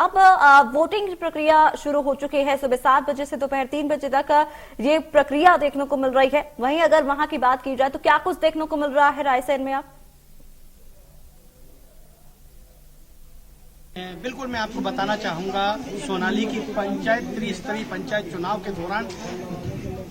अब वोटिंग की प्रक्रिया शुरू हो चुकी है। सुबह 7 बजे से दोपहर 3 बजे तक ये प्रक्रिया देखने को मिल रही है। वहीं अगर वहां की बात की जाए तो क्या कुछ देखने को मिल रहा है रायसेन में? आप बिल्कुल, मैं आपको बताना चाहूंगा, सोनाली की पंचायत त्रिस्तरीय पंचायत चुनाव के दौरान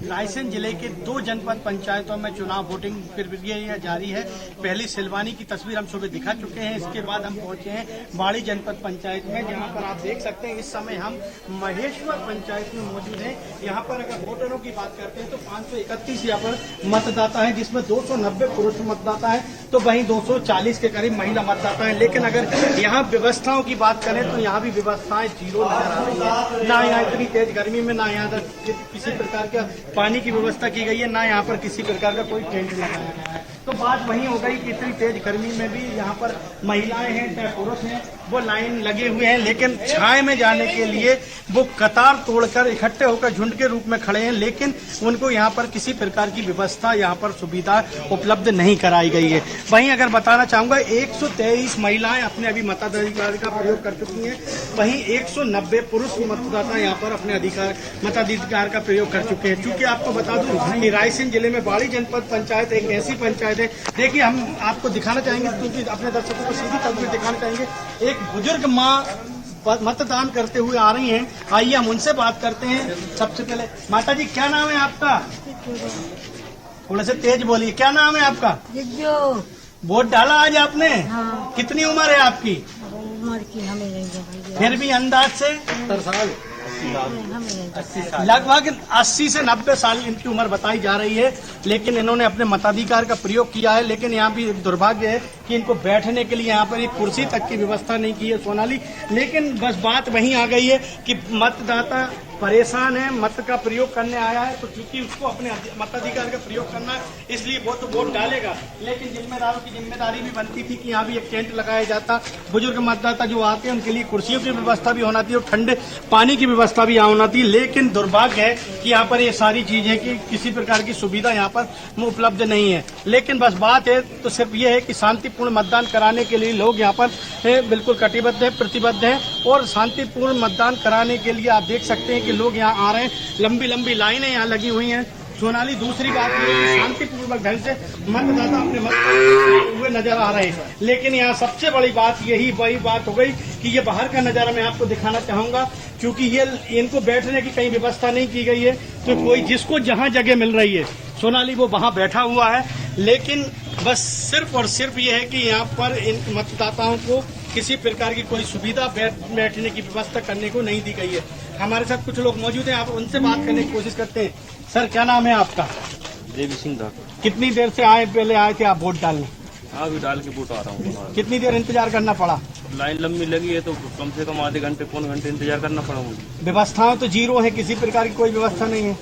रायसेन जिले के 2 जनपद पंचायतों में चुनाव वोटिंग प्रक्रिया जारी है। पहली सिलवानी की तस्वीर हम सुबह दिखा चुके हैं। इसके बाद हम पहुंचे हैं बाड़ी जनपद पंचायत में, जहां पर आप देख सकते हैं इस समय हम महेश्वर पंचायत में मौजूद हैं। यहां पर अगर वोटरों की बात करते हैं तो 531 यहाँ पर मतदाता है, जिसमें 290 पुरुष मतदाता है तो वहीं 240 के करीब महिला मतदाता है। लेकिन अगर यहाँ व्यवस्थाओं की बात करें तो यहाँ भी व्यवस्थाएं जीरो नजर आ रही है। ना यहाँ इतनी तेज गर्मी में ना यहाँ किसी प्रकार का पानी की व्यवस्था की गई है, ना यहाँ पर किसी प्रकार का कोई टेंट लगाया गया है। तो बात वही हो गई कि इतनी तेज गर्मी में भी यहाँ पर महिलाएं हैं चाहे पुरुष हैं वो लाइन लगे हुए हैं, लेकिन छाए में जाने के लिए वो कतार तोड़कर इकट्ठे होकर झुंड के रूप में खड़े हैं। लेकिन उनको यहाँ पर किसी प्रकार की व्यवस्था, यहाँ पर सुविधा उपलब्ध नहीं कराई गई है। वहीं अगर बताना चाहूंगा 123 महिलाएं अपने अभी मताधिकार का प्रयोग कर चुकी हैं, वहीं 190 पुरुष मतदाता यहाँ पर अपने मताधिकार का प्रयोग कर चुके हैं। चूंकि आपको बता दूं कि रायसेन जिले में बाड़ी जनपद पंचायत एक ऐसी पंचायत है, देखिए हम आपको दिखाना चाहेंगे, क्योंकि अपने दर्शकों को सीधी तस्वीर दिखाना चाहेंगे। एक बुजुर्ग माँ मतदान करते हुए आ रही हैं, आइए हम उनसे बात करते हैं। सबसे पहले माता जी, क्या नाम है आपका? थोड़ा से तेज बोलिए, क्या नाम है आपका? वोट डाला आज आपने? हाँ। कितनी उम्र है आपकी? उम्र की हमें नहीं है, फिर भी अंदाज से 70 साल, लगभग 80 से 90 साल इनकी उम्र बताई जा रही है। लेकिन इन्होंने अपने मताधिकार का प्रयोग किया है। लेकिन यहाँ भी दुर्भाग्य है कि इनको बैठने के लिए यहाँ पर एक कुर्सी तक की व्यवस्था नहीं की है सोनाली। लेकिन बस बात वहीं आ गई है कि मतदाता परेशान है, मत का प्रयोग करने आया है, तो क्योंकि उसको अपने मताधिकार का प्रयोग करना है इसलिए वो तो वोट डालेगा। लेकिन जिम्मेदारों की जिम्मेदारी भी बनती थी कि यहाँ भी एक टेंट लगाया जाता, बुजुर्ग मतदाता जो आते हैं उनके लिए कुर्सियों की व्यवस्था भी होना थी और ठंडे पानी की व्यवस्था भी यहाँ होना थी। लेकिन दुर्भाग्य है कि यहाँ पर ये सारी चीजें की किसी प्रकार की सुविधा यहाँ पर उपलब्ध नहीं है। लेकिन बस बात है तो सिर्फ ये है कि शांतिपूर्ण मतदान कराने के लिए लोग यहाँ पर बिल्कुल कटिबद्ध है, प्रतिबद्ध है और शांतिपूर्ण मतदान कराने के लिए आप देख सकते हैं कि लोग यहाँ आ रहे हैं। लंबी लंबी लाइनें यहाँ लगी हुई हैं। सोनाली, दूसरी बात ये है कि शांतिपूर्वक ढंग से मतदाता अपने मत हुए नजर आ रहे हैं। लेकिन यहाँ सबसे बड़ी बात वही बात हो गई कि ये बाहर का नजारा मैं आपको दिखाना चाहूंगा, क्योंकि ये इनको बैठने की कहीं व्यवस्था नहीं की गई है। तो कोई जिसको जहाँ जगह मिल रही है सोनाली वो वहाँ बैठा हुआ है। लेकिन बस सिर्फ और सिर्फ ये है कि यहाँ पर इन मतदाताओं को किसी प्रकार की कोई सुविधा बैठने की व्यवस्था करने को नहीं दी गई है। हमारे साथ कुछ लोग मौजूद हैं, आप उनसे बात करने की कोशिश करते हैं। सर, क्या नाम है आपका? देवी सिंह दा। कितनी देर से पहले आए थे आप वोट डालने? हाँ, अभी डाल के वोट आ रहा हूँ। कितनी देर इंतजार करना पड़ा? लाइन लंबी लगी है तो कम से कम आधे घंटे पौने घंटे इंतजार करना पड़ा मुझे। व्यवस्थाएं तो जीरो है, किसी प्रकार की कोई व्यवस्था नहीं है।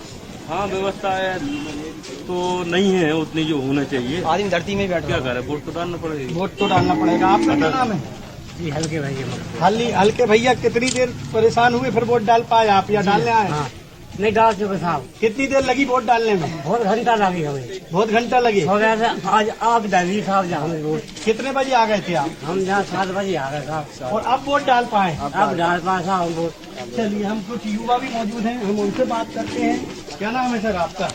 हाँ, व्यवस्था है तो नहीं है उतनी जो होना चाहिए। आदमी धरती में बैठ क्या करे, वोट तो डालना पड़ेगा। वोट तो डालना पड़ेगा। आपका क्या नाम है? जी, हल्के भैया। हल्के भैया, कितनी देर परेशान हुए फिर वोट डाल पाए आप या डालने आए? हाँ, नहीं डाल चुके साहब। कितनी देर लगी वोट डालने में? बहुत घंटा लगी हमें। बहुत घंटा लगी। हो गया था आज आप डाली साहब जहाँ वोट। कितने बजे आ गए थे आप? हम जहाँ 7 बजे आ गए साहब। और अब वोट डाल पाए? अब डाल पाए साहब वोट। चलिए, हम कुछ युवा भी मौजूद हैं, हम उनसे बात करते हैं। क्या नाम है सर आपका?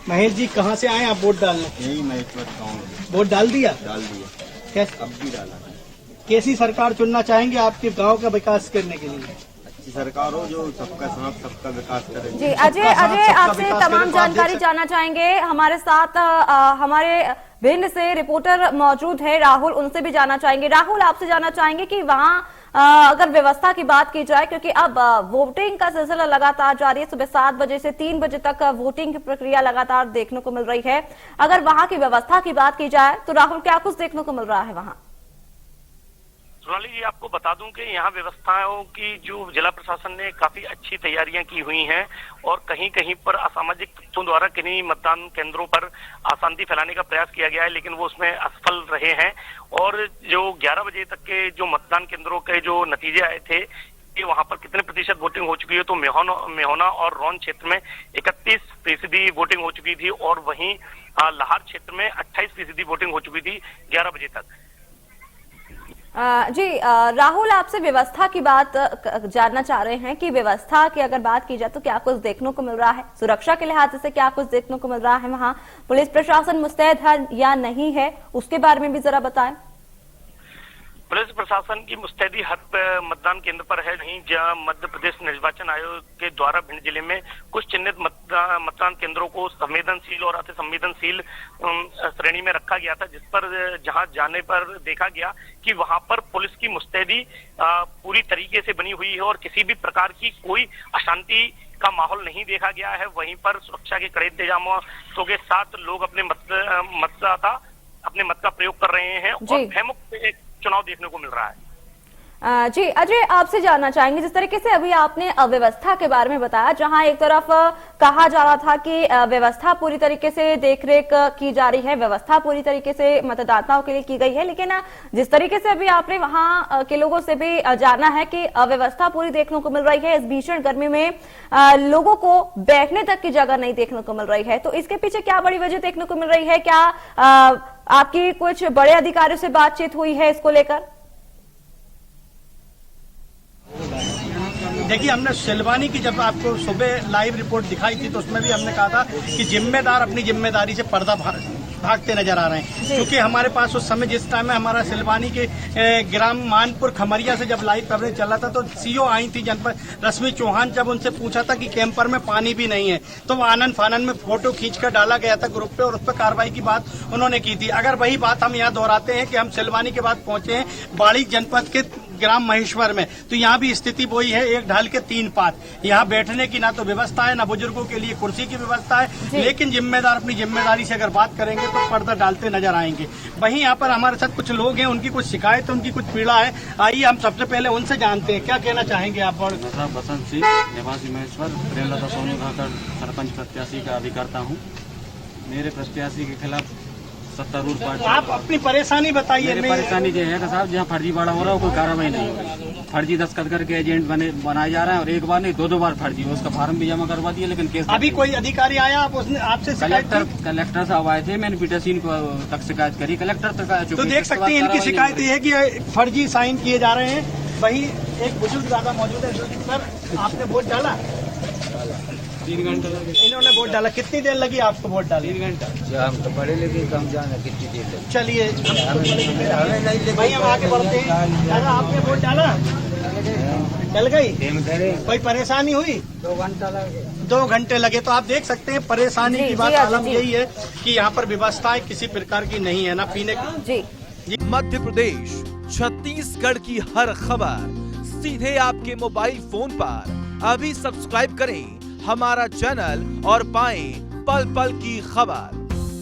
महेश जी, कहाँ से आए आप वोट डालने? यही महेश्वर गाँव। वोट डाल दिया? डाल दिया। कैसे? अब भी डाला। कैसी सरकार चुनना चाहेंगे आपके गांव का विकास करने के लिए? अच्छी सरकार हो जो सबका साथ सबका विकास करे। जी, अजय आपसे तमाम जानकारी जानना चाहेंगे। हमारे साथ हमारे भिंड से रिपोर्टर मौजूद है राहुल, उनसे भी जानना चाहेंगे। राहुल, आपसे जानना चाहेंगे कि वहाँ अगर व्यवस्था की बात की जाए, क्योंकि अब वोटिंग का सिलसिला लगातार जारी है, सुबह 7 बजे से 3 बजे तक वोटिंग की प्रक्रिया लगातार देखने को मिल रही है। अगर वहाँ की व्यवस्था की बात की जाए तो राहुल, क्या कुछ देखने को मिल रहा है वहाँ? सोनाली जी, आपको बता दूं कि यहाँ व्यवस्थाओं की जो जिला प्रशासन ने काफी अच्छी तैयारियां की हुई हैं और कहीं कहीं पर असामाजिक तत्वों द्वारा किन्हीं मतदान केंद्रों पर अशांति फैलाने का प्रयास किया गया है, लेकिन वो उसमें असफल रहे हैं। और जो 11 बजे तक के जो मतदान केंद्रों के जो नतीजे आए थे कि वहां पर कितने प्रतिशत वोटिंग हो चुकी है, तो मेहोना और रौन क्षेत्र में 31% वोटिंग हो चुकी थी और वहीं लाहौर क्षेत्र में 28% वोटिंग हो चुकी थी 11 बजे तक। जी राहुल, आपसे व्यवस्था की बात जानना चाह रहे हैं कि व्यवस्था की अगर बात की जाए तो क्या कुछ देखने को मिल रहा है, सुरक्षा के लिहाज से क्या कुछ देखने को मिल रहा है, वहां पुलिस प्रशासन मुस्तैद है या नहीं है, उसके बारे में भी जरा बताएं। पुलिस प्रशासन की मुस्तैदी हर मतदान केंद्र पर है। नहीं, जहां मध्य प्रदेश निर्वाचन आयोग के द्वारा भिंड जिले में कुछ चिन्हित मतदान केंद्रों को संवेदनशील और अति संवेदनशील श्रेणी में रखा गया था, जिस पर जहां जाने पर देखा गया कि वहां पर पुलिस की मुस्तैदी पूरी तरीके से बनी हुई है और किसी भी प्रकार की कोई अशांति का माहौल नहीं देखा गया है। वहीं पर सुरक्षा के कड़े इंतजामों के साथ लोग अपने मतदाता अपने मत का प्रयोग कर रहे हैं और भयमुक्त एक चुनाव देखने को मिल रहा है। जी अजय, आपसे जानना चाहेंगे, जिस तरीके से अभी आपने अव्यवस्था के बारे में बताया, जहां एक तरफ कहा जा रहा था कि व्यवस्था पूरी तरीके से देखरेख की जा रही है, व्यवस्था पूरी तरीके से मतदाताओं के लिए की गई है, लेकिन जिस तरीके से अभी आपने वहां के लोगों से भी जाना है कि अव्यवस्था पूरी देखने को मिल रही है, इस भीषण गर्मी में लोगों को बैठने तक की जगह नहीं देखने को मिल रही है, तो इसके पीछे क्या बड़ी वजह देखने को मिल रही है? क्या आपकी कुछ बड़े अधिकारियों से बातचीत हुई है इसको लेकर? देखिए, हमने सिलवानी की जब आपको सुबह लाइव रिपोर्ट दिखाई थी तो उसमें भी हमने कहा था कि जिम्मेदार अपनी जिम्मेदारी से पर्दा भागते नजर आ रहे हैं, क्योंकि हमारे पास उस समय जिस टाइम में हमारा सिलवानी के ग्राम मानपुर खमरिया से जब लाइव कवरेज चला था तो सीओ आई थी जनपद रश्मि चौहान, जब उनसे पूछा था कि कैंपर में पानी भी नहीं है तो वो आनंद फानंद में फोटो खींचकर डाला गया था ग्रुप पे और उस पर कार्रवाई की बात उन्होंने की थी। अगर वही बात हम यहाँ दोहराते हैं कि हम सिलवानी के बाद पहुंचे हैं बाड़ी जनपद के ग्राम महेश्वर में, तो यहाँ भी स्थिति वही है, एक ढाल के तीन पात। यहाँ बैठने की ना तो व्यवस्था है, ना बुजुर्गों के लिए कुर्सी की व्यवस्था है, लेकिन जिम्मेदार अपनी जिम्मेदारी से अगर बात करेंगे तो पर्दा डालते नजर आएंगे। वहीं यहाँ पर हमारे साथ कुछ लोग हैं, उनकी कुछ शिकायत है, उनकी कुछ पीड़ा है, आइए हम सबसे पहले उनसे जानते हैं क्या कहना चाहेंगे आप। बसंत सिंह, निवासी महेश्वर, प्रेमलता सोनी खाकर सरपंच प्रत्याशी का अभिकर्ता हूँ। मेरे प्रत्याशी के खिलाफ सत्तारूढ़ पार्टी। आप अपनी परेशानी बताइए। मेरी परेशानी ये है कि साहब जहाँ फर्जीवाड़ा हो रहा है कोई कार्रवाई नहीं हो रही, फर्जी दस्तखत करके एजेंट बनाए जा रहे हैं और एक बार नहीं दो बार फर्जी, उसका फार्म भी जमा करवा दिया लेकिन केस अभी कोई अधिकारी आया आप उसने आपसे कलेक्टर साहब आए थे, मैंने पीटासीन तक शिकायत करी, कलेक्टर तक। तो देख सकते हैं इनकी शिकायत ये है कि फर्जी साइन किए जा रहे हैं। वही एक बुजुर्ग दादा मौजूद है। सर, आपने वोट डाला? 3 घंटा लगे। इन्होंने वोट डाला, कितनी देर लगी आपको वोट डाले? 3 घंटा। हम तो पढ़े लिखे कम जाना कितनी देर लगी। चलिए भाई हम आगे बढ़ते हैं। दादा, आपने वोट डाला? डल गई? कोई परेशानी हुई? 2 घंटे लगे। तो आप देख सकते हैं परेशानी की बात आलम यही है कि यहाँ पर व्यवस्थाएं किसी प्रकार की नहीं है, ना पीने की। मध्य प्रदेश, छत्तीसगढ़ की हर खबर सीधे आपके मोबाइल फोन पर। अभी सब्सक्राइब करें हमारा चैनल और पाएं पल पल की खबर।